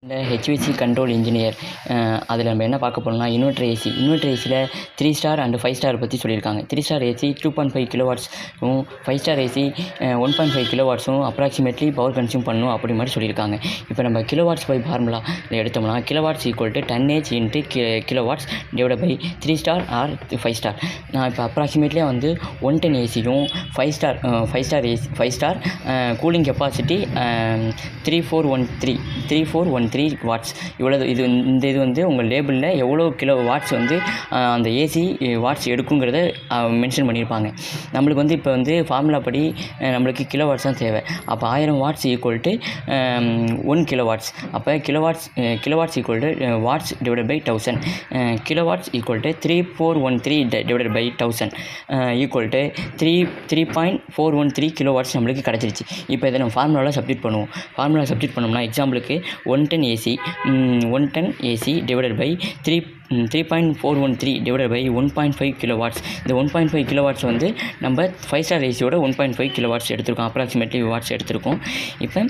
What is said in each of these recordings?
இந்த HVAC control engineer அதில் நம்ம என்ன பார்க்க போனோம்னா இன்வெர்ட்டர் ஏசியில் 3 ஸ்டார் அண்ட் 5 ஸ்டார் பற்றி சொல்லியிருக்காங்க. 3 ஸ்டார் ஏசி 2.5 கிலோவாட்ஸும் 5 ஸ்டார் ஏசி 1.5 கிலோவாட்ஸும் அப்ராக்சிமேட்லி பவர் கன்சியூம் பண்ணணும் அப்படி மாதிரி சொல்லியிருக்காங்க. இப்போ நம்ம கிலோவாட்ஸ் பை ஃபார்முலா எடுத்தோம்னா kilowatts equal to 10H into kilowatts divide by 3 star or 5 star. நான் இப்போ அப்ராக்சிமேட்லியாக வந்து 110 ஏசியும் 5 ஸ்டார் கூலிங் கெப்பாசிட்டி 3413 வாட்ஸ் இவ்வளோ. இது வந்து உங்கள் லேபிளில் எவ்வளோ கிலோ வாட்ஸ் வந்து அந்த ஏசி வாட்ஸ் எடுக்குங்கிறத மென்ஷன் பண்ணியிருப்பாங்க. நம்மளுக்கு வந்து இப்போ வந்து ஃபார்முலா படி நம்மளுக்கு கிலோ வாட்ஸ் தான் தேவை. அப்போ 1000 watts equal to 1 kilo watts. அப்போ kilo watts equal to watts divided by 1000. Kilo watts equal to 3413 divided by 1000 equal to 3.413 kilo watts நம்மளுக்கு கிடச்சிருச்சு. இப்போ இதை நம்ம ஃபார்முலாவில் சப்ஸ்டிட் பண்ணுவோம். பண்ணோம்னா எக்ஸாம்பிளுக்கு 110 AC divided by 3.413 divided by 1.5 kilowatts. இந்த 1.5 kilowatts வந்து நம்ம 5 ஸ்டார் ஏசியோட 1.5 kilowatts எடுத்திருக்கோம், அப்ராக்சிமேட்லி வாட்ஸ் எடுத்திருக்கோம். இப்போ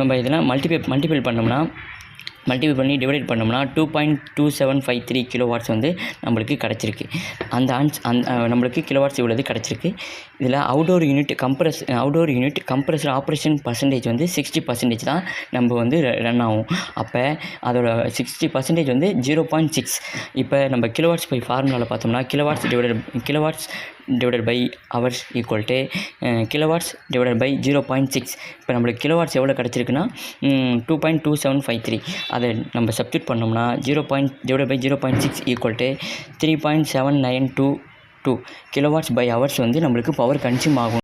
நம்ம இதெல்லாம் மல்டிபிள் பண்ணி டிவைட் பண்ணோம்னா 2.2753 கிலோவாட்ஸ் வந்து நம்மளுக்கு கிடச்சிருக்கு. அந்த நம்மளுக்கு கிலோவாட்ஸ் இவ்வளவு கிடச்சிருக்கு. இதில் outdoor unit compressor operation percentage வந்து 60% தான் நம்ம வந்து ரன் ஆகும். அப்போ அதோட 60% வந்து 0.6. இப்போ நம்ம கிலோவாட்ஸ் பை ஃபார்முலாவில் பார்த்தோம்னா kilowatts divided by hours equal to kilowatts divided by 0.6. இப்போ நம்மளுக்கு கிலோவாட்ஸ் எவ்வளோ கிடச்சிருக்குன்னா 2.2753. அதை நம்ம சப்ஸ்டிட் பண்ணோம்னா divided by 0.6 equal to 3.7922 kilowatts by hours வந்து நம்மளுக்கு பவர் கன்சியூம் ஆகும்.